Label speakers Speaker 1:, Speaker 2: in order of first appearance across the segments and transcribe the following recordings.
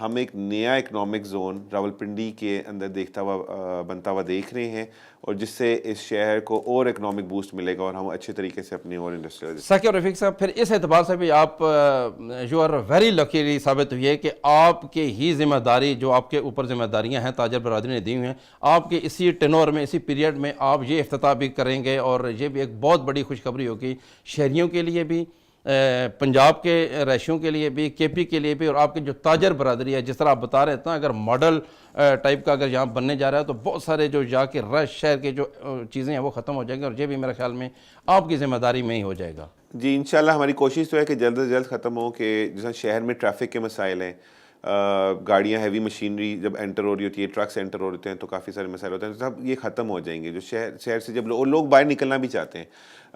Speaker 1: ہم ایک نیا اکنامک زون راولپنڈی کے اندر بنتا ہوا دیکھ رہے ہیں، اور جس سے اس شہر کو اور اکنامک بوسٹ ملے گا اور ہم اچھے طریقے سے اپنی اور انڈسٹریل.
Speaker 2: ثاقب رفیق صاحب، پھر اس اعتبار سے بھی آپ یو آر ویری لکی ثابت ہوئی ہے کہ آپ کی ہی ذمہ داری، جو آپ کے اوپر ذمہ داریاں ہیں تاجر برادری نے دی ہوئی ہیں، آپ کے اسی ٹینور میں، اسی پیریڈ میں آپ یہ افتتاح بھی کریں گے، اور یہ بھی ایک بہت بڑی خوشخبری ہوگی شہریوں کے لیے بھی، پنجاب کے رہائشیوں کے لیے بھی، کے پی کے لیے بھی، اور آپ کی جو تاجر برادری ہے. جس طرح آپ بتا رہے تھے، اگر ماڈل ٹائپ کا اگر یہاں بننے جا رہا ہے تو بہت سارے جو یہاں کے رش شہر کے جو چیزیں ہیں وہ ختم ہو جائیں گے، اور یہ بھی میرے خیال میں آپ کی ذمہ داری میں ہی ہو جائے گا.
Speaker 1: جی انشاءاللہ ہماری کوشش تو ہے کہ جلد از جلد ختم ہو، کہ جیسا شہر میں ٹریفک کے مسائل ہیں، گاڑیاں ہیوی مشینری جب انٹر ہو رہی ہوتی ہے، ٹرکس انٹر ہو رہے ہیں تو کافی سارے مسائل ہوتے ہیں، تو سب یہ ختم ہو جائیں گے. جو شہر سے جب لوگ باہر نکلنا بھی چاہتے ہیں،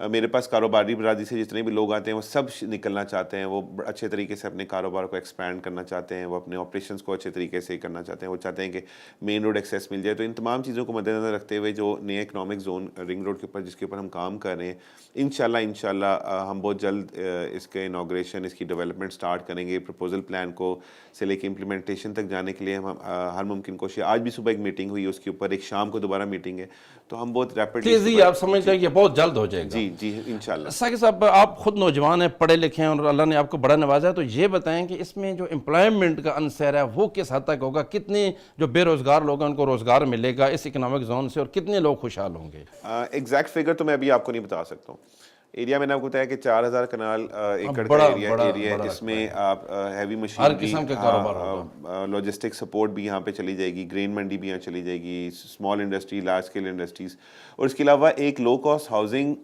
Speaker 1: میرے پاس کاروباری برادری سے جتنے بھی لوگ آتے ہیں وہ سب نکلنا چاہتے ہیں، وہ اچھے طریقے سے اپنے کاروبار کو ایکسپینڈ کرنا چاہتے ہیں، وہ اپنے آپریشنس کو اچھے طریقے سے کرنا چاہتے ہیں، وہ چاہتے ہیں کہ مین روڈ ایکسیس مل جائے. تو ان تمام چیزوں کو مد نظر رکھتے ہوئے جو نئے اکنامک زون رنگ روڈ کے اوپر جس کے اوپر ہم کام کر رہے ہیں، انشاءاللہ ہم بہت جلد اس کے انوگریشن، اس کی ڈیولپمنٹ سٹارٹ کریں گے. پرپوزل پلان کو سے لے کے امپلیمنٹیشن تک جانے کے لیے ہم ہر ممکن کوشش. آج بھی صبح ایک میٹنگ ہوئی، اس کے اوپر ایک شام کو دوبارہ میٹنگ ہے، تو ہم بہت ریپڈلی
Speaker 2: آپ سمجھتے ہیں کہ بہت جلد ہو جائے گا؟
Speaker 1: جی انشاءاللہ.
Speaker 2: ثاقب صاحب، آپ خود نوجوان ہیں، پڑھے لکھے ہیں، اور اللہ نے آپ کو بڑا نوازا ہے، تو یہ بتائیں کہ اس میں جو امپلائمنٹ کا عنصر ہے وہ کس حد تک ہوگا؟ کتنے جو بے روزگار لوگ ہیں ان کو روزگار ملے گا اس اکنامک زون سے، اور کتنے لوگ خوشحال ہوں گے؟
Speaker 1: ایگزیکٹ فگر تو میں ابھی آپ کو نہیں بتا سکتا ہوں. ایریا میں نے آپ کو بتایا کہ 4000 کنال ایکڑ کا ایریا ہے. اس میں آپ ہیوی مشینری، لاجسٹک سپورٹ بھی یہاں پہ چلی جائے گی، گرین منڈی بھی یہاں چلی جائے گی، small industry, large scale industries, اور اس کے علاوہ ایک low cost housing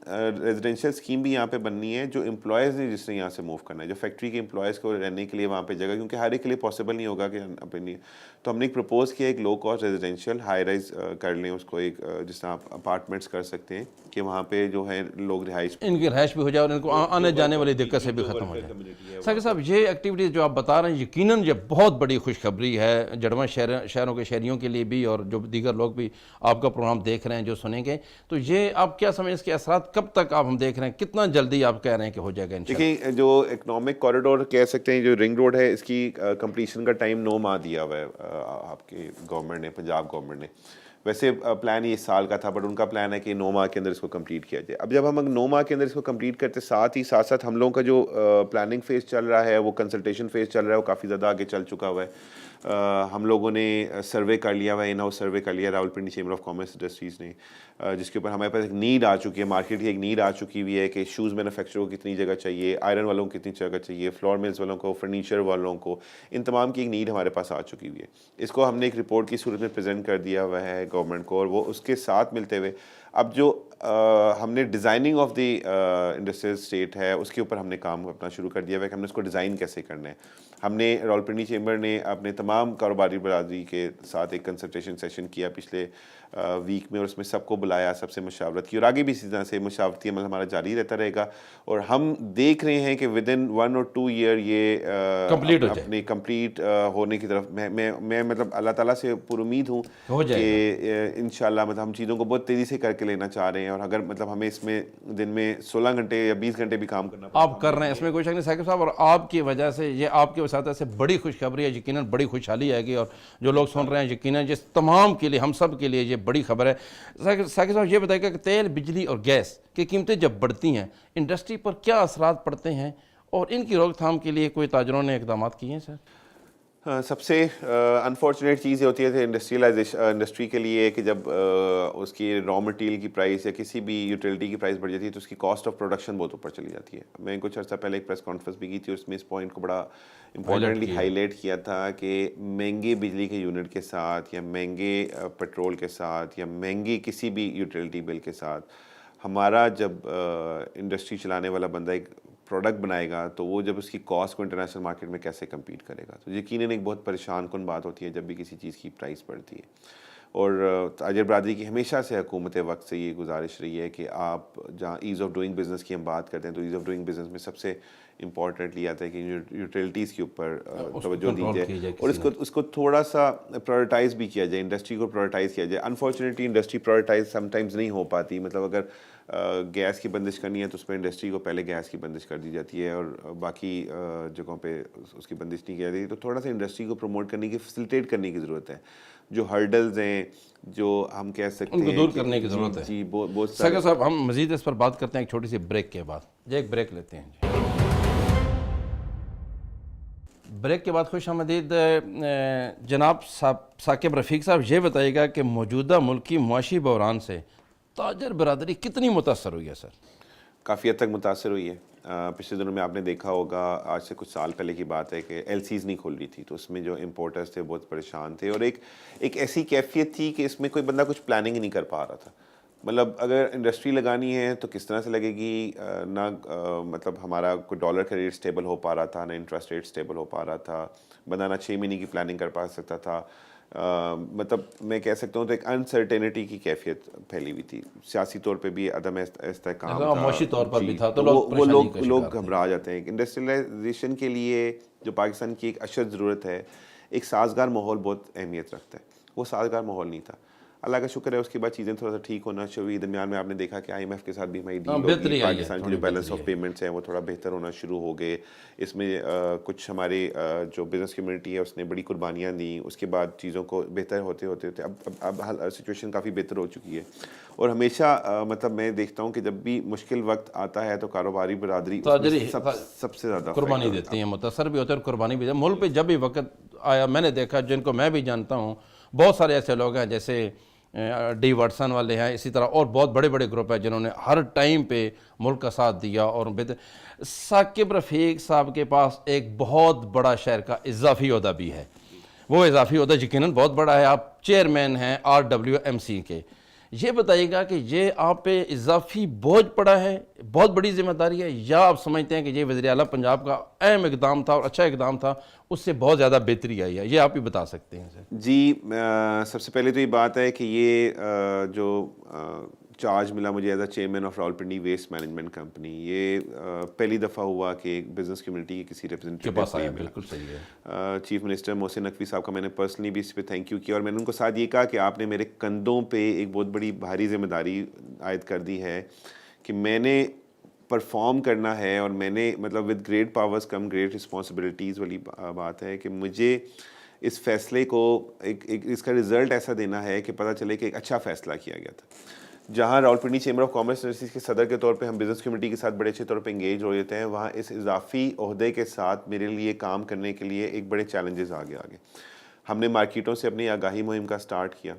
Speaker 1: residential scheme بھی یہاں پہ بننی ہے جو امپلائز نے جس نے یہاں سے موو کرنا ہے، جو فیکٹری کے امپلائز کو رہنے کے لیے وہاں پہ جگہ، کیونکہ ہر ایک کے لیے پاسبل نہیں ہوگا کہ اپنی. تو ہم نے ایک پرپوز کیا ایک low cost residential high rise کر لیں اس کو، ایک جس طرح آپ اپارٹمنٹس کر سکتے ہیں کہ وہاں پہ جو ہے لوگ
Speaker 2: ان کی رہائش بھی ہو جائے اور ان کو آنے جانے والی دقت سے بھی ختم ہو جائے. ثاقب صاحب، یہ ایکٹیویٹیز جو آپ بتا رہے ہیں یقیناً یہ بہت بڑی خوشخبری ہے جڑواں شہروں کے شہریوں کے لیے بھی، اور جو دیگر لوگ بھی آپ کا پروگرام دیکھ رہے ہیں جو سنیں گے. تو یہ آپ کیا سمجھیں اس کے اثرات کب تک آپ ہم دیکھ رہے ہیں، کتنا جلدی آپ کہہ رہے ہیں کہ ہو جائے گا انشاءاللہ؟
Speaker 1: دیکھیں، جو اکنامک کوریڈور کہہ سکتے ہیں، جو رنگ روڈ ہے، اس کی کمپلیشن کا ٹائم 9 ماہ دیا ہوا ہے آپ کی گورنمنٹ نے، پنجاب گورنمنٹ نے. ویسے پلان یہ سال کا تھا، بٹ ان کا پلان ہے کہ 9 ماہ کے اندر اس کو کمپلیٹ کیا جائے. اب جب ہم 9 ماہ کے اندر اس کو کمپلیٹ کرتے، ساتھ ساتھ ہم لوگوں کا جو پلاننگ فیز چل رہا ہے، وہ کنسلٹیشن فیز چل رہا ہے، وہ کافی زیادہ آگے چل چکا ہوا ہے. ہم لوگوں نے سروے کر لیا ہوا ہے، ان ہاؤس سروے کر لیا Rawalpindi chamber of commerce industries نے، جس کے اوپر ہمارے پاس ایک نیڈ آ چکی ہے، مارکیٹ کی ایک نیڈ آ چکی ہوئی ہے کہ شوز مینوفیکچرر کو کتنی جگہ چاہیے، آئرن والوں کو کتنی جگہ چاہیے، فلور ملز والوں کو، فرنیچر والوں کو، ان تمام کی ایک نیڈ ہمارے پاس آ چکی ہوئی ہے. اس کو ہم نے ایک رپورٹ کی صورت میں پریزنٹ کر دیا ہوا ہے گورنمنٹ کو، اور وہ اس کے ساتھ ملتے ہوئے اب جو ہم نے designing of the industrial estate ہے اس کے اوپر ہم نے کام اپنا شروع کر دیا ہوا ہے کہ ہم نے اس کو ڈیزائن کیسے کرنا ہے. ہم نے راولپنڈی چیمبر نے اپنے تمام کاروباری برادری کے ساتھ ایک کنسلٹیشن سیشن کیا پچھلے ویک میں، اور اس میں سب کو بلایا، سب سے مشاورت کی، اور آگے بھی اسی طرح سے مشاورتی عمل ہمارا جاری رہتا رہے گا. اور ہم دیکھ رہے ہیں کہ ود ان 1 اور 2 ایئر یہ اپنی کمپلیٹ ہونے کی طرف میں مطلب اللہ تعالیٰ سے پر امید ہوں کہ انشاءاللہ مطلب ہم چیزوں کو بہت تیزی سے کر کے لینا چاہ رہے ہیں. اور اگر مطلب ہمیں اس میں دن میں 16 گھنٹے یا 20 گھنٹے بھی کام کرنا
Speaker 2: آپ کر رہے ہیں، اس میں کوئی شک نہیں ثاقب صاحب، اور آپ کی وجہ سے یہ آپ کے وساطت سے بڑی خوشخبری ہے، یقیناً بڑی خوشحالی آئے گی، اور جو لوگ سن رہے ہیں یقیناً جس تمام کے لیے، ہم سب کے لیے یہ بڑی خبر ہے. ثاقب صاحب یہ بتائیے کہ تیل، بجلی اور گیس کی قیمتیں جب بڑھتی ہیں انڈسٹری پر کیا اثرات پڑتے ہیں، اور ان کی روک تھام کے لیے کوئی تاجروں نے اقدامات کیے ہیں سر؟
Speaker 1: سب سے انفارچونیٹ چیز یہ ہوتی ہے انڈسٹری کے لیے کہ جب اس کی را مٹیریل کی پرائس یا کسی بھی یوٹیلٹی کی پرائس بڑھ جاتی ہے تو اس کی کاسٹ آف پروڈکشن بہت اوپر چلی جاتی ہے. میں کچھ عرصہ پہلے ایک پریس کانفرنس بھی کی تھی، اس میں اس پوائنٹ کو بڑا امپورٹنٹلی ہائی لائٹ کیا تھا کہ مہنگے بجلی کے یونٹ کے ساتھ، یا مہنگے پیٹرول کے ساتھ، یا مہنگی کسی بھی یوٹیلٹی بل کے ساتھ ہمارا جب انڈسٹری چلانے والا بندہ ایک پروڈکٹ بنائے گا تو وہ جب اس کی کاسٹ کو انٹرنیشنل مارکیٹ میں کیسے کمپیٹ کرے گا. تو یقیناً ایک بہت پریشان کن بات ہوتی ہے جب بھی کسی چیز کی پرائس بڑھتی ہے. اور تاجر برادری کی ہمیشہ سے حکومت وقت سے یہ گزارش رہی ہے کہ آپ جہاں ایز آف ڈوئنگ بزنس کی ہم بات کرتے ہیں تو ایز آف ڈوئنگ بزنس میں سب سے امپورٹنٹلی آتا ہے کہ یوٹیلٹیز کے اوپر توجہ دی جائے، اور اس کو تھوڑا سا پرائورٹائز بھی کیا جائے، انڈسٹری کو پرائورٹائز کیا جائے. انفارچونیٹلی انڈسٹری پرائورٹائز سم ٹائمز نہیں ہو پاتی. مطلب اگر گیس کی بندش کرنی ہے تو اس پہ انڈسٹری کو پہلے گیس کی بندش کر دی جاتی ہے اور باقی جگہوں پہ اس کی بندش نہیں کی جاتی. تو تھوڑا سا انڈسٹری کو پروموٹ کرنے کی, فیسیلیٹیٹ کرنے کی ضرورت ہے. جو ہرڈلز ہیں جو ہم کہہ سکتے ہیں
Speaker 2: ان کو دور کرنے کی ضرورت ہے.
Speaker 1: جی بہت سارے.
Speaker 2: ساقب صاحب ہم مزید اس پر بات کرتے ہیں ایک چھوٹی سی بریک کے بعد. جی ایک بریک لیتے ہیں. جی بریک کے بعد خوش آمدید. جناب ثاقب رفیق صاحب یہ بتائیے گا کہ موجودہ ملکی معاشی بحران سے تاجر برادری کتنی متاثر ہوئی ہے سر؟
Speaker 1: کافی حد تک متاثر ہوئی ہے. پچھلے دنوں میں آپ نے دیکھا ہوگا, آج سے کچھ سال پہلے کی بات ہے کہ ایل سیز نہیں کھول رہی تھی, تو اس میں جو امپورٹرز تھے بہت پریشان تھے اور ایک ایسی کیفیت تھی کہ اس میں کوئی بندہ کچھ پلاننگ ہی نہیں کر پا رہا تھا. مطلب اگر انڈسٹری لگانی ہے تو کس طرح سے لگے گی, نہ مطلب ہمارا کوئی ڈالر کا ریٹ سٹیبل ہو پا رہا تھا, نہ انٹرسٹ ریٹ سٹیبل ہو پا رہا تھا, بندہ نہ 6 مہینے کی پلاننگ کر پا سکتا تھا. مطلب میں کہہ سکتا ہوں تو ایک انسرٹینٹی کی کیفیت پھیلی ہوئی تھی. سیاسی طور پہ بھی عدم استحکام تھا,
Speaker 2: معاشی طور پر بھی تھا, تو
Speaker 1: وہ لوگ گھبرا جاتے ہیں. انڈسٹریلائزیشن کے لیے جو پاکستان کی ایک اشد ضرورت ہے, ایک سازگار ماحول بہت اہمیت رکھتا ہے. وہ سازگار ماحول نہیں تھا. اللہ کا شکر ہے اس کے بعد چیزیں تھوڑا سا ٹھیک ہونا شروع ہوئی. درمیان میں آپ نے دیکھا کہ IMF کے ساتھ بھی ہماری ڈیل ہوگی, پاکستان کے جو بیلنس آف پیمنٹس ہیں وہ تھوڑا بہتر ہونا شروع ہو گئے. اس میں کچھ ہمارے جو بزنس کمیونٹی ہے اس نے بڑی قربانیاں دیں. اس کے بعد چیزوں کو بہتر ہوتے اب سچویشن کافی بہتر ہو چکی ہے. اور ہمیشہ مطلب میں دیکھتا ہوں کہ جب بھی مشکل وقت آتا ہے تو کاروباری برادری سب سے زیادہ
Speaker 2: قربانی دیتی ہیں, متاثر بھی ہوتے ہیں اور قربانی بھی دیتے ہیں. ملک پہ جب بھی وقت آیا میں نے دیکھا, جن کو میں بھی جانتا ہوں, بہت سارے ایسے لوگ ہیں جیسے ڈی واٹسن والے ہیں, اسی طرح اور بہت بڑے بڑے گروپ ہیں جنہوں نے ہر ٹائم پہ ملک کا ساتھ دیا. اور ثاقب رفیق صاحب کے پاس ایک بہت بڑا شہر کا اضافی عہدہ بھی ہے. وہ اضافی عہدہ یقیناً بہت بڑا ہے. آپ چیئرمین ہیں RWMC کے. یہ بتائیے گا کہ یہ آپ پہ اضافی بوجھ پڑا ہے, بہت بڑی ذمہ داری ہے, یا آپ سمجھتے ہیں کہ یہ وزیر اعلیٰ پنجاب کا اہم اقدام تھا اور اچھا اقدام تھا, اس سے بہت زیادہ بہتری آئی ہے؟ یہ آپ ہی بتا سکتے ہیں سر.
Speaker 1: جی سب سے پہلے تو یہ بات ہے کہ یہ جو چارج ملا مجھے as a chairman of Rawalpindi waste management company, یہ پہلی دفعہ ہوا کہ ایک بزنس کمیونٹی کے کسی ریپرزنٹیٹیو کو یہ ملا.
Speaker 2: بالکل صحیح ہے.
Speaker 1: چیف منسٹر محسن نقوی صاحب کا میں نے پرسنلی بھی اس پہ تھینک یو کیا, اور میں نے ان کو ساتھ یہ کہا کہ آپ نے میرے کندھوں پہ ایک بہت بڑی بھاری ذمہ داری عائد کر دی ہے کہ میں نے پرفارم کرنا ہے, اور میں نے مطلب with great powers come great responsibilities والی بات ہے کہ مجھے اس فیصلے کو اس کا رزلٹ ایسا دینا ہے کہ پتہ چلے کہ ایک اچھا فیصلہ کیا گیا تھا. جہاں Rawalpindi chamber of commerce industries کے صدر کے طور پہ ہم بزنس کمیونٹی کے ساتھ بڑے اچھے طور پہ انگیج ہو جاتے ہیں, وہاں اس اضافی عہدے کے ساتھ میرے لیے کام کرنے کے لیے ایک بڑے چیلنجز آگے. ہم نے مارکیٹوں سے اپنی آگاہی مہم کا سٹارٹ کیا,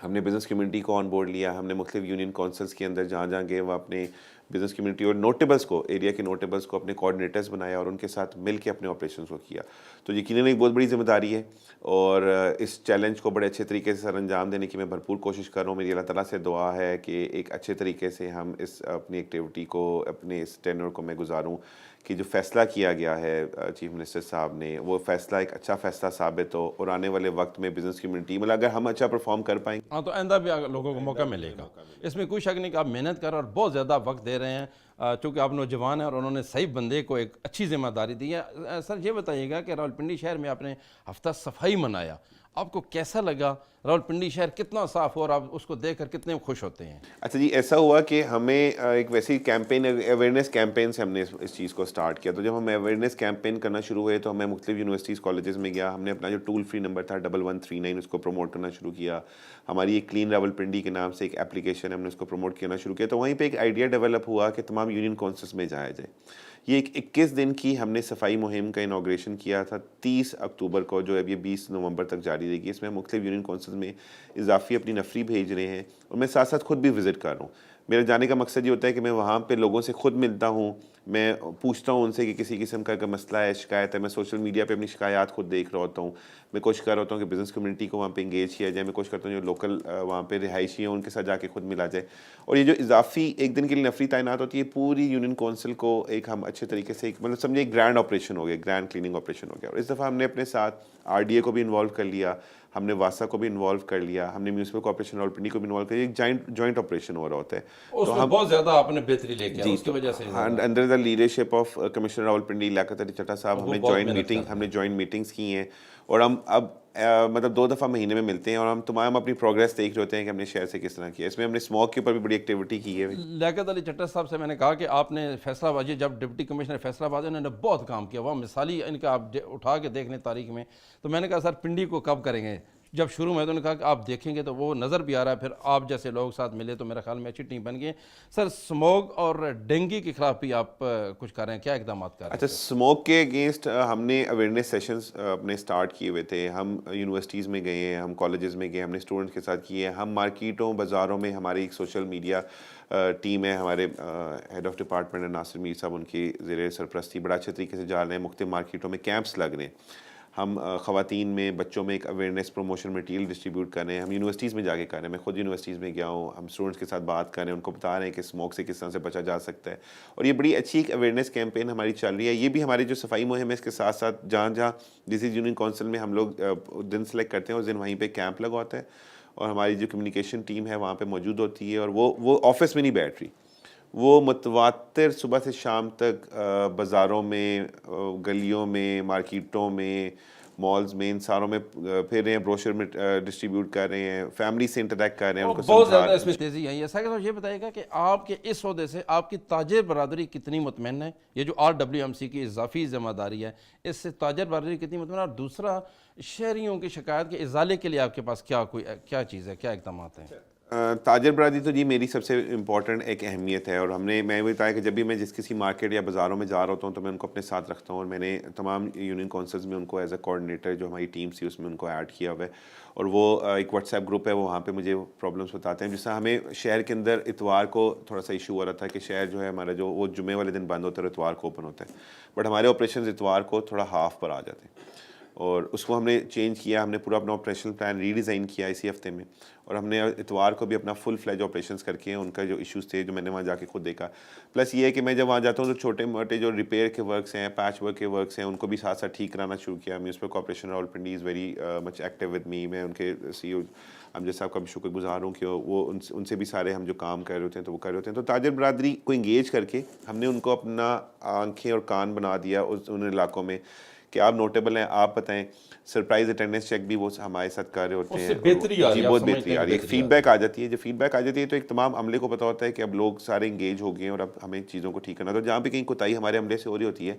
Speaker 1: ہم نے بزنس کمیونٹی کو آن بورڈ لیا, ہم نے مختلف یونین کونسلز کے اندر جہاں گئے وہ اپنے بزنس کمیونٹی اور نوٹیبلز کو, ایریا کے نوٹیبلز کو اپنے کوآرڈینیٹرز بنایا اور ان کے ساتھ مل کے اپنے آپریشنز کو کیا. تو یقیناً ایک بہت بڑی ذمہ داری ہے, اور اس چیلنج کو بڑے اچھے طریقے سے سر انجام دینے کی میں بھرپور کوشش کر رہا ہوں. میری اللہ تعالیٰ سے دعا ہے کہ ایک اچھے طریقے سے ہم اس اپنی ایکٹیویٹی کو, اپنے اس ٹینور کو میں گزاروں, کہ جو فیصلہ کیا گیا ہے چیف منسٹر صاحب نے وہ فیصلہ ایک اچھا فیصلہ ثابت ہو, اور آنے والے وقت میں بزنس کمیونٹی مطلب اگر ہم اچھا پرفارم کر پائیں
Speaker 2: ہاں تو آئندہ بھی لوگوں کو موقع ملے گا. اس میں کوئی شک نہیں کہ آپ محنت کر اور بہت زیادہ وقت دے رہے ہیں, چونکہ آپ نوجوان ہیں اور انہوں نے صحیح بندے کو ایک اچھی ذمہ داری دی ہے. سر یہ بتائیے گا کہ راولپنڈی شہر میں آپ نے ہفتہ صفائی منایا, آپ کو کیسا لگا؟ راولپنڈی شہر کتنا صاف ہو اور آپ اس کو دیکھ کر کتنے خوش ہوتے ہیں؟
Speaker 1: اچھا جی, ایسا ہوا کہ ہمیں ایک ویسی کیمپین, اویئرنیس کیمپین سے ہم نے اس چیز کو سٹارٹ کیا. تو جب ہم اویئرنیس کیمپین کرنا شروع ہوئے تو میں مختلف یونیورسٹیز کالجز میں گیا, ہم نے اپنا جو ٹول فری نمبر تھا 1139 اس کو پروموٹ کرنا شروع کیا. ہماری ایک کلین راولپنڈی کے نام سے ایک اپلیکیشن ہے, ہم نے اس کو پروموٹ کرنا شروع کیا. تو وہیں پہ ایک آئیڈیا ڈیولپ ہوا کہ تمام یونین کونسلز میں جایا جائے. یہ ایک 21 دن کی ہم نے صفائی مہم کا انوگریشن کیا تھا 30 اکتوبر کو, جو اب یہ 20 نومبر تک جاری رہے گی. اس میں مختلف یونین کونسلز میں اضافی اپنی نفری بھیج رہے ہیں, اور میں ساتھ ساتھ خود بھی وزٹ کر رہا ہوں. میرا جانے کا مقصد یہ ہوتا ہے کہ میں وہاں پہ لوگوں سے خود ملتا ہوں, میں پوچھتا ہوں ان سے کہ کسی قسم کا مسئلہ ہے, شکایت ہے. میں سوشل میڈیا پہ اپنی شکایات خود دیکھ رہا ہوتا ہوں. میں کوشش کر رہا ہوتا ہوں کہ بزنس کمیونٹی کو وہاں پہ انگیج کیا جائے. میں کوشش کرتا ہوں جو لوکل وہاں پہ رہائشی ہیں ان کے ساتھ جا کے خود ملا جائے. اور یہ جو اضافی ایک دن کے لیے نفری تعینات ہوتی ہے, پوری یونین کونسل کو ایک ہم اچھے طریقے سے مطلب سمجھے ایک گرینڈ آپریشن ہو گیا, گرینڈ کلیننگ آپریشن ہو گیا. اور اس دفعہ ہم نے اپنے ساتھ RDA کو بھی انوالو کر لیا, ہم نے واسا کو بھی انوالو کر لیا, ہم نے میونسپل کارپوریشن راولپنڈی کو بھی انوالو کر لیا. ایک جوائنٹ آپریشن ہو رہا ہوتا ہے.
Speaker 2: اس میں بہت زیادہ آپ نے بہتری لے کے اس کی وجہ سے
Speaker 1: under the leadership of commissioner Rawalpindi Liaquat Ali Chatta صاحب ہم نے جوائنٹ میٹنگز کی ہیں, اور ہم اب مطلب 2 دفعہ مہینے میں ملتے ہیں اور ہم تمام اپنی پروگریس دیکھ رہے ہوتے ہیں کہ ہم نے شہر سے کس طرح کیا. اس میں ہم نے اسموک کے اوپر بھی بڑی ایکٹیویٹی کی ہے.
Speaker 2: لیاقت علی چٹر صاحب سے میں نے کہا کہ آپ نے فیصلہ آباد جب ڈپٹی کمشنر فیصلہ آباد انہوں نے بہت کام کیا, وہ مثالی ان کا آپ اٹھا کے دیکھ لیں تاریخ میں. تو میں نے کہا سر پنڈی کو کب کریں گے, جب شروع میں تو انہوں نے کہا کہ آپ دیکھیں گے تو وہ نظر بھی آ رہا ہے. پھر آپ جیسے لوگ ساتھ ملے تو میرا خیال میں اچھی ٹیم بن گئی. سر سموگ اور ڈینگی کے خلاف بھی آپ کچھ کر رہے ہیں, کیا اقدامات کر رہے ہیں؟
Speaker 1: اچھا, اسموک کے اگینسٹ ہم نے اویئرنیس سیشنز اپنے اسٹارٹ کیے ہوئے تھے. ہم یونیورسٹیز میں گئے ہیں, ہم کالجز میں گئے, ہم نے اسٹوڈنٹس کے ساتھ کیے ہیں. ہم مارکیٹوں بازاروں میں, ہماری ایک سوشل میڈیا ٹیم ہے, ہمارے ہیڈ آف ڈپارٹمنٹ ناصر میر صاحب ان کی زیر سرپرستی بڑا اچھے طریقے سے جا رہے ہیں. مختلف مارکیٹوں میں کیمپس لگ رہے ہیں. ہم خواتین میں, بچوں میں ایک اویئرنیس پروموشن مٹیریل ڈسٹریبیوٹ کر رہے ہیں. ہم یونیورسٹیز میں جا کے کر رہے ہیں, میں خود یونیورسٹیز میں گیا ہوں. ہم اسٹوڈنٹس کے ساتھ بات کر رہے ہیں, ان کو بتا رہے ہیں کہ اسموک سے کس طرح سے بچا جا سکتا ہے. اور یہ بڑی اچھی ایک اویئرنیس کیمپین ہماری چل رہی ہے. یہ بھی ہماری جو صفائی مہم ہے اس کے ساتھ ساتھ جہاں جہاں ڈسٹرکٹ یونین کونسل میں ہم لوگ دن سلیکٹ کرتے ہیں اس دن وہیں پہ کیمپ لگا ہوتا ہے, اور ہماری جو کمیونیکیشن ٹیم ہے وہاں پہ موجود ہوتی ہے. اور وہ آفس میں نہیں بیٹھ رہی, وہ متواتر صبح سے شام تک بازاروں میں, گلیوں میں, مارکیٹوں میں, مالز میں, ان ساروں میں پھر رہے ہیں, بروشر میں ڈسٹریبیوٹ کر رہے ہیں, فیملی سے انٹریکٹ کر رہے ہیں, ان کو
Speaker 2: بہت
Speaker 1: سمجھا
Speaker 2: زیادہ
Speaker 1: رہے
Speaker 2: اس میں تیزی آئی ہے. ساکر صاحب یہ بتائیے گا کہ آپ کے اس عہدے سے آپ کی تاجر برادری کتنی مطمئن ہے؟ یہ جو RWMC کی اضافی ذمہ داری ہے, اس سے تاجر برادری کتنی مطمئن ہے؟ اور دوسرا, شہریوں کی شکایت کے ازالے کے لیے آپ کے پاس کیا چیز ہے, کیا اقدامات ہیں؟
Speaker 1: تاجر برادری تو جی میری سب سے امپورٹنٹ ایک اہمیت ہے. اور میں بتایا کہ جب بھی میں کسی مارکیٹ یا بازاروں میں جا رہا ہوتا ہوں تو میں ان کو اپنے ساتھ رکھتا ہوں, اور میں نے تمام یونین کونسلز میں ان کو ایز اے کوآرڈینیٹر جو ہماری ٹیم تھی اس میں ان کو ایڈ کیا ہوا ہے. اور وہ ایک واٹس ایپ گروپ ہے, وہ وہاں پہ مجھے پرابلمس بتاتے ہیں. جس طرح ہمیں شہر کے اندر اتوار کو تھوڑا سا ایشو ہو رہا تھا کہ شہر جو ہے ہمارا جو وہ جمعے والے دن بند ہوتا ہے اور اتوار کو اوپن ہوتا ہے, بٹ ہمارے آپریشنز اتوار کو تھوڑا ہاف پر آ جاتے ہیں. اور اس کو ہم نے چینج کیا, ہم نے پورا اپنا آپریشنل پلان ری ڈیزائن کیا اسی ہفتے میں, اور ہم نے اتوار کو بھی اپنا فل فلیج آپریشنز کر کے ان کا جو ایشوز تھے جو میں نے وہاں جا کے خود دیکھا. پلس یہ ہے کہ میں جب وہاں جاتا ہوں تو چھوٹے موٹے جو ریپیئر کے ورکس ہیں, پیچ ورک کے ورکس ہیں, ان کو بھی ساتھ ساتھ ٹھیک کرانا شروع کیا. Municipal corporation Rawalpindi is very much active with me. میں ان کے CEO امجد صاحب کا بھی شکر گزار ہوں کہ وہ ان سے بھی سارے ہم جو کام کر رہے ہوتے ہیں تو وہ کر رہے ہوتے ہیں. تو تاجر برادری کو انگیج کر کے ہم نے ان کو اپنا آنکھیں اور کان بنا دیا ان علاقوں میں کہ آپ نوٹیبل ہیں, آپ بتائیں. سرپرائز اٹینڈنس چیک بھی وہ ہمارے ساتھ کر رہے ہوتے ہیں,
Speaker 2: بہتری آ رہی ہے,
Speaker 1: بہت بہتری آ رہی ہے. ایک فیڈ بیک آ جاتی ہے, جو فیڈ بیک آ جاتی ہے تو ایک تمام عملے کو پتہ ہوتا ہے کہ اب لوگ سارے انگیج ہو گئے ہیں اور اب ہمیں چیزوں کو ٹھیک کرنا. تو جہاں بھی کہیں کوتاہی ہمارے عملے سے ہو رہی ہوتی ہے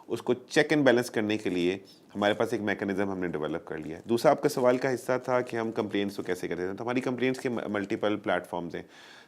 Speaker 1: اس کو چیک اینڈ بیلنس کرنے کے لیے ہمارے پاس ایک میکانزم ہم نے ڈیولپ کر لیا ہے. دوسرا آپ کا سوال کا حصہ تھا کہ ہم کمپلینٹس کو کیسے کرتے ہیں. تو ہماری کمپلینٹس کے ملٹیپل پلیٹ فارمز ہیں.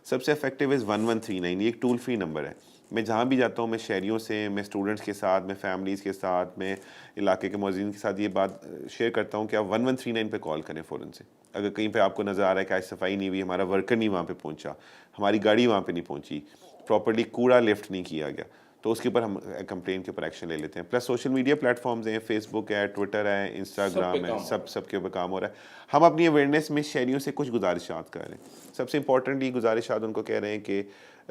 Speaker 1: سب سے افیکٹو از 1139. یہ ایک ٹول فری نمبر ہے. میں جہاں بھی جاتا ہوں, میں شہریوں سے, میں اسٹوڈنٹس کے ساتھ, میں فیملیز کے ساتھ, میں علاقے کے معززین کے ساتھ یہ بات شیئر کرتا ہوں کہ آپ 1139 پہ کال کریں فوراً سے. اگر کہیں پہ آپ کو نظر آ رہا ہے کہ آج صفائی نہیں ہوئی, ہمارا ورکر نہیں وہاں پہ پہنچا, ہماری گاڑی وہاں پہ نہیں پہنچی, پراپرلی کوڑا لفٹ نہیں کیا گیا, تو اس کے اوپر ہم کمپلین کے اوپر ایکشن لے لیتے ہیں. Plus social media platforms ہیں, فیس بک ہے, ٹویٹر ہے, انسٹاگرام ہے, سب کے اوپر کام ہو رہا ہے. ہم اپنی اویئرنیس میں شہریوں سے کچھ گزارشات کر رہے ہیں. سب سے امپورٹنٹ یہ گزارشات ان کو کہہ رہے ہیں کہ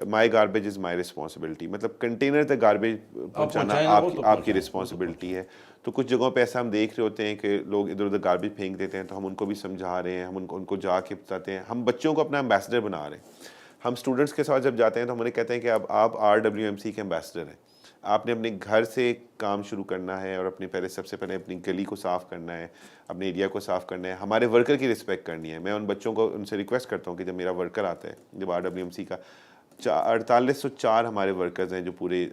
Speaker 1: مائی گاربیج از مائی رسپانسبلٹی, مطلب کنٹینر تک گاربیج پہنچانا آپ کی رسپانسبلٹی ہے. تو کچھ جگہوں پہ ایسا ہم دیکھ رہے ہوتے ہیں کہ لوگ ادھر ادھر گاربیج پھینک دیتے ہیں, تو ہم ان کو بھی سمجھا رہے ہیں, ہم ان کو جا کے بتاتے ہیں. ہم بچوں کو اپنا ایمبیسڈر بنا رہے ہیں. ہم اسٹوڈنٹس کے ساتھ جب جاتے ہیں تو ہم انہیں کہتے ہیں کہ اب آپ RWMC کے ایمبیسڈر ہیں. آپ نے اپنے گھر سے کام شروع کرنا ہے, اور سب سے پہلے اپنی گلی کو صاف کرنا ہے, اپنے ایریا کو صاف کرنا ہے, ہمارے ورکر کی رسپیکٹ کرنی ہے. میں ان بچوں کو ان سے ریکویسٹ کرتا ہوں کہ جب میرا ورکر آتا ہے, جب RWMC کا 4804 ہمارے ورکرز ہیں جو پورے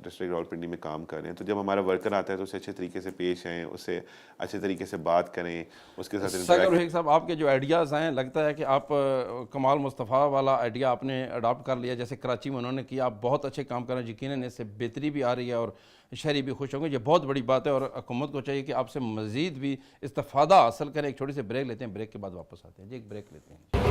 Speaker 1: ڈسٹرکٹ راولپنڈی میں کام کر رہے ہیں, تو جب ہمارا ورکر آتا ہے تو اسے اچھے طریقے سے پیش آئیں, اس سے اچھے طریقے سے بات کریں, اس کے ساتھ
Speaker 2: ساکر صاحب آپ کے جو آئیڈیاز ہیں, لگتا ہے کہ آپ کمال مصطفیٰ والا آئیڈیا آپ نے اڈاپٹ کر لیا, جیسے کراچی میں انہوں نے کیا. آپ بہت اچھے کام کر رہے ہیں, یقیناً اس سے بہتری بھی آ رہی ہے اور شہری بھی خوش ہوں گے. یہ بہت بڑی بات ہے, اور حکومت کو چاہیے کہ آپ سے مزید بھی استفادہ حاصل کریں. ایک چھوٹی سی بریک لیتے ہیں, بریک کے بعد واپس آتے ہیں. جی ایک بریک لیتے ہیں.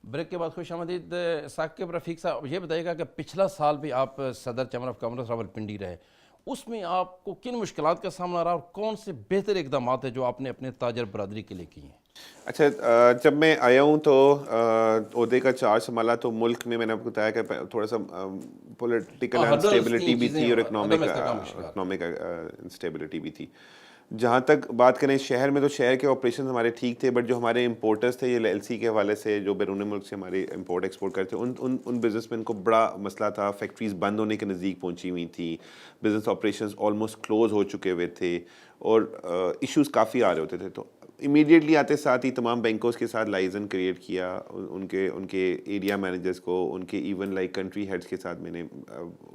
Speaker 2: بریک کے بعد خوش آمدید. ثاقب رفیق صاحب, یہ بتائیے گا کہ پچھلا سال بھی آپ صدر چیمبر آف کامرس راولپنڈی رہے, اس میں آپ کو کن مشکلات کا سامنا رہا, اور کون سے بہتر اقدامات ہیں جو آپ نے اپنے تاجر برادری کے لیے کی ہیں؟
Speaker 1: اچھا, جب میں آیا ہوں تو عہدے کا چارج سنبھالا تو ملک میں نے آپ کو بتایا کہ تھوڑا سا پولیٹیکل انسٹیبلٹی بھی تھی اور اکنامک انسٹیبلٹی بھی تھی. جہاں تک بات کریں شہر میں، تو شہر کے آپریشن ہمارے ٹھیک تھے، بٹ جو ہمارے امپورٹرز تھے یہ LLC کے حوالے سے جو بیرون ملک سے ہمارے امپورٹ ایکسپورٹ کرتے ان بزنس مین کو بڑا مسئلہ تھا. فیکٹریز بند ہونے کے نزدیک پہنچی ہوئی تھی، بزنس آپریشنز آلموسٹ کلوز ہو چکے ہوئے تھے اور ایشوز کافی آ رہے ہوتے تھے. تو امیڈیٹلی آتے ساتھ ہی تمام بینکوز کے ساتھ لائزن کریٹ کیا، ان کے ایریا مینیجرز کو، ان کے ایون لائک کنٹری ہیڈز کے ساتھ میں نے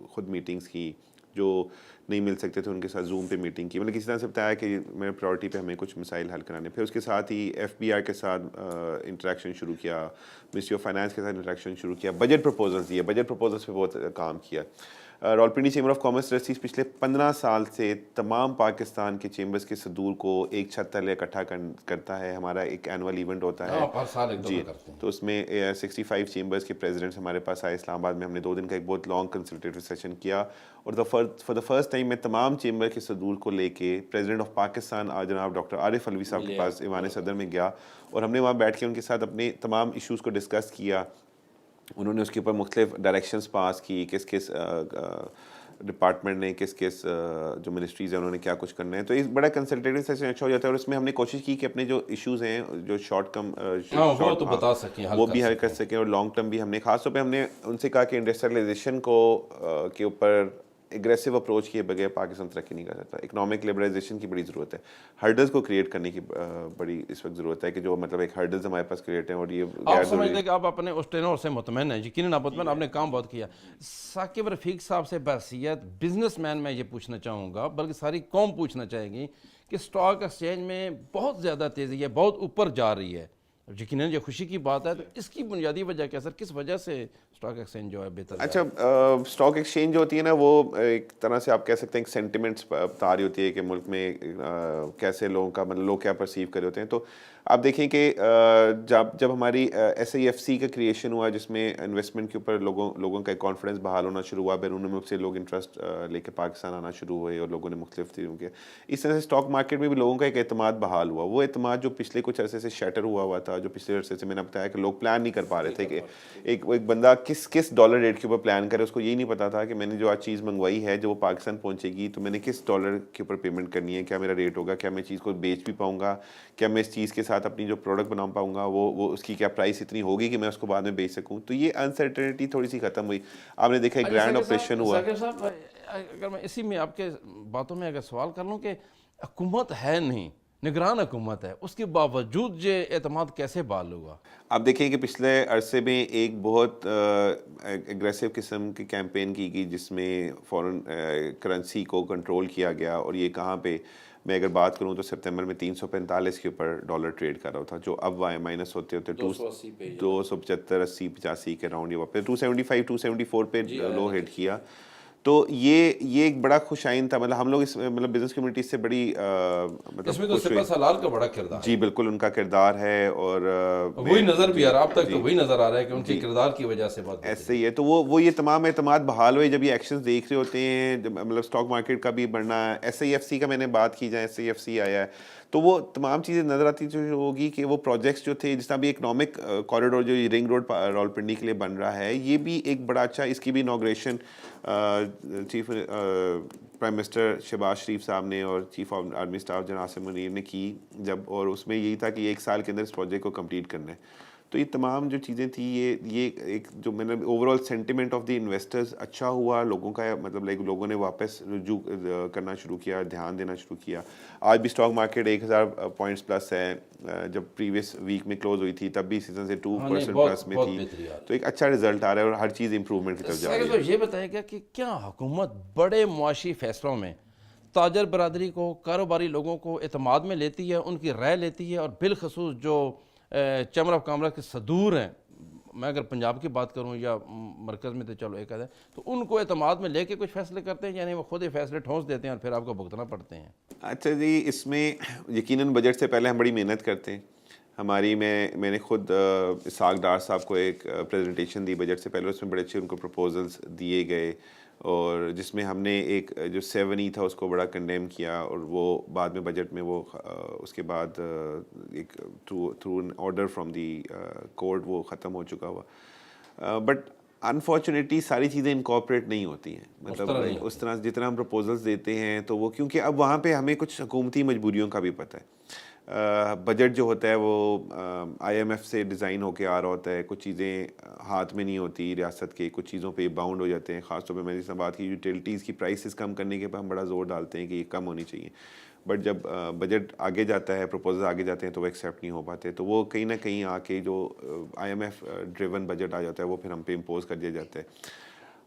Speaker 1: خود میٹنگز کی، جو نہیں مل سکتے تھے ان کے ساتھ زوم پہ میٹنگ کی. مطلب کسی طرح سے بتایا کہ میرے پرائورٹی پہ ہمیں کچھ مسائل حل کرانے. پھر اس کے ساتھ ہی FBR کے ساتھ انٹریکشن شروع کیا، منسٹری آف فائنانس کے ساتھ انٹریکشن شروع کیا، بجٹ پروپوزلز دیے، بجٹ پروپوزلز پہ بہت کام کیا. Rawalpindi chamber of commerce trustees پچھلے 15 سال سے تمام پاکستان کے چیمبرز کے صدور کو ایک چھت تلے اکٹھا کرتا ہے. ہمارا ایک اینول ایونٹ ہوتا ہے
Speaker 2: ہر سال ایک
Speaker 1: جی، تو اس میں 65 چیمبرز کے پریزیڈنٹس ہمارے پاس آئے اسلام آباد میں. ہم نے 2 دن کا ایک بہت لانگ کنسلٹیٹو سیشن کیا اور فار دا فرسٹ ٹائم میں تمام چیمبر کے صدور کو لے کے پریزیڈنٹ آف پاکستان جناب ڈاکٹر عارف علوی صاحب کے پاس ایوان صدر میں گیا اور ہم نے وہاں بیٹھ کے ان کے ساتھ اپنے تمام ایشوز کو ڈسکس کیا. انہوں نے اس کے اوپر مختلف ڈائریکشنز پاس کی، کس ڈپارٹمنٹ نے کس جو منسٹریز ہیں انہوں نے کیا کچھ کرنا ہے. تو اس بڑا کنسلٹیٹو سیشن اچھا ہو جاتا ہے اور اس میں ہم نے کوشش کی کہ اپنے جو ایشوز ہیں جو شارٹ کم
Speaker 2: تو بتا سکیں،
Speaker 1: وہ بھی حل کر سکیں اور لانگ ٹرم بھی. ہم نے خاص طور پہ ہم نے ان سے کہا کہ انڈسٹریلائزیشن کے اوپر اگریسو اپروچ کیے بغیر پاکستان ترقی نہیں کر سکتا. اکنامک لبرلائزیشن کی بڑی ضرورت ہے، ہرڈلز کو کریٹ کرنے کی بڑی اس وقت ضرورت ہے کہ جو مطلب ایک ہرڈلز ہمارے پاس کریٹ ہیں اور یہ
Speaker 2: آپ سمجھتے ہیں کہ آپ اپنے اس ٹرینر سے مطمئن ہیں؟ یقیناً آپ مطمئن، آپ نے کام بہت کیا. ثاقب رفیق صاحب سے بحیثیت بزنس مین میں یہ پوچھنا چاہوں گا، بلکہ ساری قوم پوچھنا چاہے گی کہ اسٹاک ایکسچینج میں بہت زیادہ تیزی ہے، بہت اوپر جا رہی ہے. یقیناً یہ خوشی کی بات ہے، تو اس کی بنیادی وجہ کیا سر، کس وجہ سے اسٹاک ایکسچینج جو ہے بہتر؟
Speaker 1: اچھا، اسٹاک ایکسچینج جو ہوتی ہے نا، وہ ایک طرح سے آپ کہہ سکتے ہیں ایک سینٹیمنٹس بتا رہی ہوتی ہے کہ ملک میں کیسے لوگوں کا مطلب لوگ کیا پرسیو کر رہے ہوتے ہیں. تو آپ دیکھیں کہ جب ہماری SIFC کا کریشن ہوا، جس میں انویسٹمنٹ کے اوپر لوگوں کا ایک کانفیڈنس بحال ہونا شروع ہوا، بیرون ملک سے لوگ انٹرسٹ لے کے پاکستان آنا شروع ہوئے اور لوگوں نے مختلف طریقوں کے اس طرح سے اسٹاک مارکیٹ میں بھی لوگوں کا ایک اعتماد بحال ہوا. وہ اعتماد جو پچھلے کچھ عرصے سے شیٹر ہوا تھا، جو پچھلے عرصے سے میں نے بتایا کہ لوگ پلان نہیں کر پا رہے تھے کہ ایک بندہ کس ڈالر ریٹ کے اوپر پلان کرے. اس کو یہی نہیں پتا تھا کہ میں نے جو آج چیز منگوائی ہے جو وہ پاکستان پہنچے گی تو میں نے کس ڈالر کے اوپر پیمنٹ کرنی ہے، کیا میرا ریٹ ہوگا، کیا میں چیز کو بیچ بھی پاؤں گا، کیا میں اس چیز کے ساتھ اپنی جو پروڈکٹ بنا پاؤں گا، وہ اس کی کیا پرائس اتنی ہوگی کہ میں اس کو بعد میں بیچ سکوں. تو یہ انسرٹنٹی تھوڑی سی ختم ہوئی. آپ نے دیکھا ایک گرینڈ آپریشن ہوا.
Speaker 2: ثاقب صاحب، اگر میں اسی میں آپ کے باتوں میں اگر سوال کر لوں کہ حکومت ہے نہیں، نگران حکومت ہے، اس کے باوجود یہ اعتماد کیسے بحال ہوا؟
Speaker 1: آپ دیکھیں کہ پچھلے عرصے میں ایک بہت اگریسو قسم کی کیمپین کی گئی جس میں فورن کرنسی کو کنٹرول کیا گیا. اور یہ کہاں پہ میں اگر بات کروں تو سپتمبر میں 345 کے اوپر ڈالر ٹریڈ کر رہا تھا، جو اب مائنس ہوتے 275 80 85 کے راؤنڈ، یہ واپس 275 274 پہ لو ہٹ کیا. تو یہ ایک بڑا خوش آئین تھا. مطلب ہم لوگ اس مطلب بزنس کمیونٹی سے بڑی مطلب
Speaker 2: اس میں تو سپہ سالار کا بڑا کردار ہے.
Speaker 1: جی بالکل ان کا کردار ہے اور
Speaker 2: وہی نظر بھی آ رہا، اب تک تو وہی نظر آ رہا ہے کہ ان کے کردار کی وجہ سے بات
Speaker 1: ایسے ہی ہے. تو وہ یہ تمام اعتماد بحال ہوئے جب یہ ایکشنز دیکھ رہے ہوتے ہیں، مطلب اسٹاک مارکیٹ کا بھی بڑھنا. SIFC کا میں نے بات کی، جائے SIFC آیا ہے تو وہ تمام چیزیں نظر آتی جو ہوگی کہ وہ پروجیکٹس جو تھے، جس طرح بھی اکنامک کوریڈور جو رنگ روڈ راولپنڈی کے لیے بن رہا ہے، یہ بھی ایک بڑا اچھا، اس کی بھی inauguration chief prime minister Shehbaz Sharif صاحب نے اور chief of army staff general Asim Munir نے کی جب، اور اس میں یہی تھا کہ 1 سال کے اندر اس پروجیکٹ کو کمپلیٹ کرنا ہے. تو یہ تمام جو چیزیں تھیں، یہ ایک جو میں نے over all sentiment of the investors اچھا ہوا. لوگوں کا مطلب لائک لوگوں نے واپس رجوع کرنا شروع کیا، دھیان دینا شروع کیا. آج بھی اسٹاک مارکیٹ 1000 پوائنٹس پلس ہے. جب پریویس ویک میں کلوز ہوئی تھی تب بھی سیزن سے 2% پلس میں تھی. تو ایک اچھا رزلٹ آ رہا ہے اور ہر چیز امپروومنٹ کی طرف جا رہی ہے.
Speaker 2: یہ بتائے گا کہ کیا حکومت بڑے معاشی فیصلوں میں تاجر برادری کو، کاروباری لوگوں کو اعتماد میں لیتی ہے، ان کی رائے لیتی ہے، اور بالخصوص جو چیمبر آف کامرس کے صدور ہیں، میں اگر پنجاب کی بات کروں یا مرکز میں تو چلو ایک ہے، تو ان کو اعتماد میں لے کے کچھ فیصلے کرتے ہیں، یعنی وہ خود ہی فیصلے ٹھونس دیتے ہیں اور پھر آپ کو بھگتنا پڑتے ہیں؟
Speaker 1: اچھا جی، اس میں یقیناً بجٹ سے پہلے ہم بڑی محنت کرتے ہیں. میں نے خود اسحاق ڈار صاحب کو ایک پریزنٹیشن دی بجٹ سے پہلے. اس میں بڑے اچھے ان کو پرپوزلز دیے گئے اور جس میں ہم نے ایک جو 7E تھا اس کو بڑا کنڈیم کیا، اور وہ بعد میں بجٹ میں وہ اس کے بعد ایک through an order from the court وہ ختم ہو چکا ہوا. بٹ انفارچونیٹلی ساری چیزیں انکارپوریٹ نہیں ہوتی ہیں, مطلب اس طرح جتنا ہم پروپوزلس دیتے ہیں تو وہ, کیونکہ اب وہاں پہ ہمیں کچھ حکومتی مجبوریوں کا بھی پتہ ہے. بجٹ جو ہوتا ہے وہ آئی ایم ایف سے ڈیزائن ہو کے آ رہا ہوتا ہے, کچھ چیزیں ہاتھ میں نہیں ہوتی ریاست کے, کچھ چیزوں پہ باؤنڈ ہو جاتے ہیں. خاص طور پہ میں نے اس بات کی یوٹیلیٹیز کی پرائسز کم کرنے کے پہ ہم بڑا زور ڈالتے ہیں کہ یہ کم ہونی چاہیے, بٹ جب بجٹ آگے جاتا ہے, پروپوزل آگے جاتے ہیں تو وہ ایکسیپٹ نہیں ہو پاتے, تو وہ کہیں نہ کہیں آ کے جو I M F driven budget آ جاتا ہے وہ پھر ہم پہ امپوز کر دیا جاتا ہے.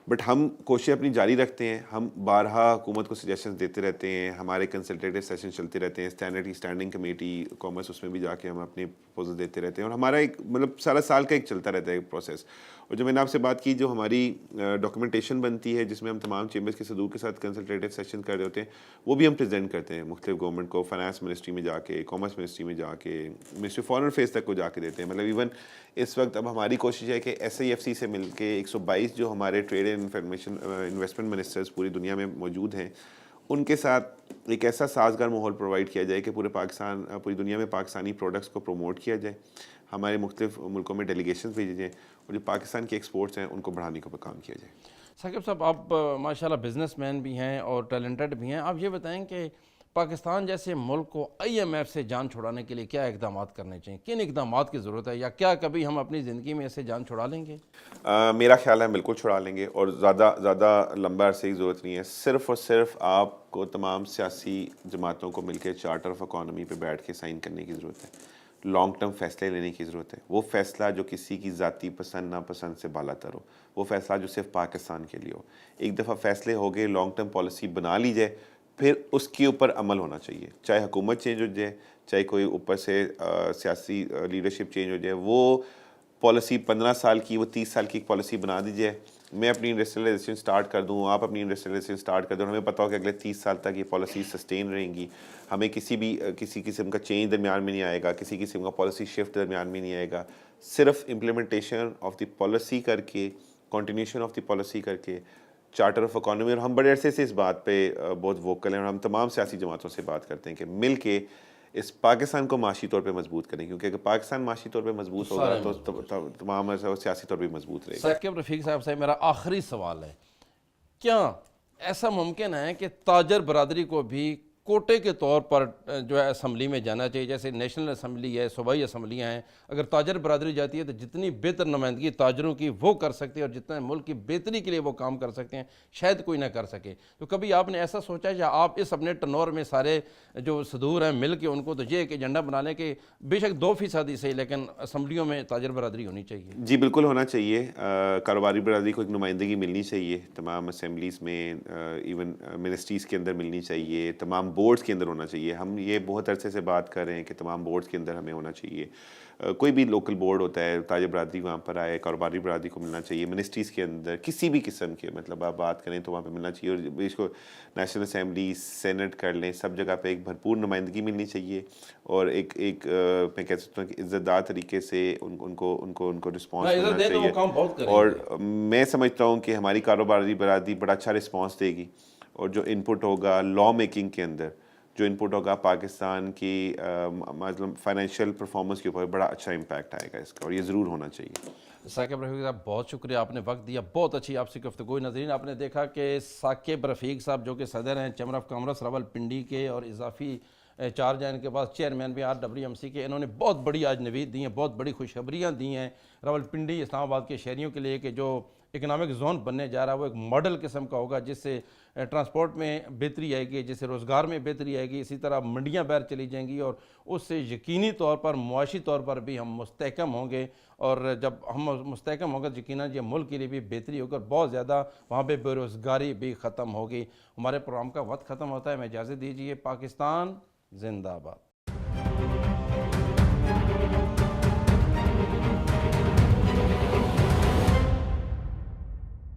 Speaker 1: بٹ ہم کوششیں اپنی جاری رکھتے ہیں, ہم بارہا حکومت کو سجیشنز دیتے رہتے ہیں, ہمارے کنسلٹیٹو سیشن چلتے رہتے ہیں, اسٹینڈرڈ کی اسٹینڈنگ کمیٹی کامرس اس میں بھی جا کے ہم اپنے پروپوزل دیتے رہتے ہیں, اور ہمارا ایک مطلب سارا سال کا ایک چلتا رہتا ہے پروسیس. اور جو میں نے آپ سے بات کی, جو ہماری ڈاکومنٹیشن بنتی ہے جس میں ہم تمام چیمبرس کے صدور کے ساتھ کنسلٹیٹو سیشن کر رہے ہوتے ہیں, وہ بھی ہم پریزنٹ کرتے ہیں مختلف گورنمنٹ کو, فائنانس منسٹری میں جا کے, کامرس منسٹری میں جا کے, منسٹری فارن افیئرس تک کو جا کے دیتے ہیں. مطلب ایون اس وقت اب ہماری کوشش ہے کہ ایس آئی ایف سی سے مل کے 122 جو ہمارے trade and information investment ministers پوری دنیا میں موجود ہیں, ان کے ساتھ ایک ایسا سازگار ماحول پرووائڈ کیا جائے کہ پوری دنیا میں پاکستانی پروڈکٹس کو پروموٹ کیا جائے, ہمارے مختلف ملکوں میں ڈیلیگیشنز بھیجے جائیں, اور جو پاکستان کے ایکسپورٹس ہیں ان کو بڑھانے کا کام کیا جائے.
Speaker 2: ثاقب صاحب, آپ ماشاءاللہ بزنس مین بھی ہیں اور ٹیلنٹڈ بھی ہیں, آپ یہ بتائیں کہ پاکستان جیسے ملک کو آئی ایم ایف سے جان چھڑانے کے لیے کیا اقدامات کرنے چاہیے, کن اقدامات کی ضرورت ہے, یا کیا کبھی ہم اپنی زندگی میں اسے جان چھڑا لیں گے؟
Speaker 1: میرا خیال ہے بالکل چھڑا لیں گے, اور زیادہ لمبا عرصے کی ضرورت نہیں ہے. صرف اور صرف آپ کو تمام سیاسی جماعتوں کو مل کے چارٹر آف اکانومی پہ بیٹھ کے سائن کرنے کی ضرورت ہے, لانگ ٹرم فیصلے لینے کی ضرورت ہے. وہ فیصلہ جو کسی کی ذاتی پسند ناپسند سے بالا تر ہو, وہ فیصلہ جو صرف پاکستان کے لیے ہو. ایک دفعہ فیصلے ہو گئے, لانگ ٹرم پالیسی بنا لی جائے, پھر اس کے اوپر عمل ہونا چاہیے, چاہے حکومت چینج ہو جائے, چاہے کوئی اوپر سے سیاسی لیڈرشپ چینج ہو جائے. وہ پالیسی 15 سال کی, وہ 30 سال کی ایک پالیسی بنا دی جائے, میں اپنی انڈسٹریلائزیشن سٹارٹ کر دوں, آپ اپنی انڈسٹریلائزیشن سٹارٹ کر دوں, ہمیں پتہ ہو کہ اگلے 30 سال تک یہ پالیسی سسٹین رہیں گی, ہمیں کسی قسم کا چینج درمیان میں نہیں آئے گا, کسی قسم کا پالیسی شفٹ درمیان میں نہیں آئے گا. صرف امپلیمنٹیشن آف دی پالیسی کر کے, کنٹینیوشن آف دی پالیسی کر کے, چارٹر آف اکانومی. اور ہم بڑے عرصے سے اس بات پہ بہت ووکل ہیں, اور ہم تمام سیاسی جماعتوں سے بات کرتے ہیں کہ مل کے اس پاکستان کو معاشی طور پہ مضبوط کریں, کیونکہ اگر پاکستان معاشی طور پہ مضبوط ہوگا تو تمام سیاسی طور پہ مضبوط رہے گا.
Speaker 2: ثاقب رفیق صاحب سے میرا آخری سوال ہے, کیا ایسا ممکن ہے کہ تاجر برادری کو بھی کوٹے کے طور پر جو ہے اسمبلی میں جانا چاہیے, جیسے نیشنل اسمبلی ہے, صوبائی اسمبلیاں ہیں, اگر تاجر برادری جاتی ہے تو جتنی بہتر نمائندگی تاجروں کی وہ کر سکتے ہیں, اور جتنا ملک کی بہتری کے لیے وہ کام کر سکتے ہیں شاید کوئی نہ کر سکے. تو کبھی آپ نے ایسا سوچا ہے, یا آپ اس اپنے ٹنور میں سارے جو صدور ہیں مل کے ان کو تو یہ ایک ایجنڈا بنا لیں کہ بے شک 2% ہی صحیح, لیکن اسمبلیوں میں تاجر برادری ہونی چاہیے؟
Speaker 1: جی بالکل ہونا چاہیے. کاروباری برادری کو ایک نمائندگی ملنی چاہیے تمام اسمبلیز میں, ایون منسٹریز کے اندر ملنی چاہیے, تمام بورڈز کے اندر ہونا چاہیے. ہم یہ بہت عرصے سے بات کر رہے ہیں کہ تمام بورڈز کے اندر ہمیں ہونا چاہیے. کوئی بھی لوکل بورڈ ہوتا ہے, تاجر برادری وہاں پر آئے, کاروباری برادری کو ملنا چاہیے. منسٹریز کے اندر کسی بھی قسم کے, مطلب آپ بات کریں تو وہاں پہ ملنا چاہیے. اور اس کو نیشنل اسمبلی, سینٹ کر لیں, سب جگہ پہ ایک بھرپور نمائندگی ملنی چاہیے, اور ایک میں کہہ سکتا ہوں کہ عزت دار طریقے سے ان کو رسپانس ملنا چاہیے. اور میں سمجھتا ہوں کہ ہماری کاروباری برادری بڑا اچھا رسپانس دے گی, اور جو ان پٹ ہوگا لا میکنگ کے اندر, جو ان پٹ ہوگا پاکستان کی مطلب فائنینشیل پرفارمنس کے اوپر بڑا اچھا امپیکٹ آئے گا اس کا, اور یہ ضرور ہونا چاہیے.
Speaker 2: ثاقب رفیق صاحب بہت شکریہ, آپ نے وقت دیا, بہت اچھی آپ سے گفتگو. ناظرین آپ نے دیکھا کہ ثاقب رفیق صاحب جو کہ صدر ہیں چیمبر آف کامرس راولپنڈی کے, اور اضافی چارج ہیں ان کے پاس چیئرمین بھی RWMC کے, انہوں نے بہت بڑی آج نوید دی ہیں, بہت بڑی خوشخبریاں دی ہیں راولپنڈی اسلام آباد کے شہریوں کے لیے, کہ جو اکنامک زون بننے جا رہا ہے وہ ایک ماڈل قسم کا ہوگا, جس سے ٹرانسپورٹ میں بہتری آئے گی, جس سے روزگار میں بہتری آئے گی, اسی طرح منڈیاں باہر چلی جائیں گی, اور اس سے یقینی طور پر معاشی طور پر بھی ہم مستحکم ہوں گے. اور جب ہم مستحکم ہوں گے یقیناً یہ ملک کے لیے بھی بہتری ہوگی, اور بہت زیادہ وہاں پہ بے روزگاری بھی ختم ہوگی. ہمارے پروگرام کا وقت ختم ہوتا ہے, ہمیں اجازت دیجیے. پاکستان زندہ باد.